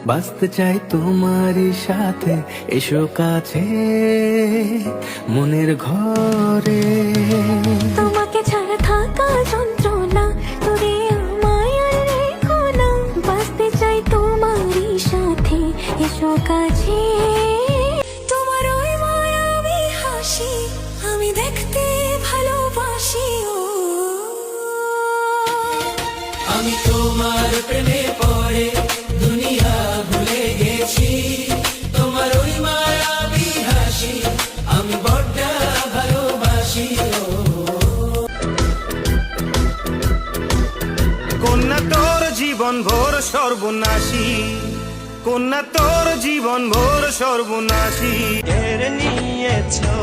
বাঁচতে চাই তোমারই সাথে, এসো কাছে মনের ঘরে। তোমাকে ছাড়া থাকা যন্ত্রণা, তোরে আমায় আর রেখো না। বাঁচতে চাই তোমারই সাথে, এসো কাছে। তোমার ওই মায়াবী হাসি আমি দেখতে ভালোবাসি। ও আমি তোমার প্রেমে পড়ে দুনিয়া ভুলে গেছি, তোমার ওই মায়াবী হাসি আমি বড্ড ভালোবাসি। কন্যা তোর জীবন ভোর সর্বনাশী, কন্যা তোর জীবন ভোর সর্বনাশী। কেড়ে নিয়েছো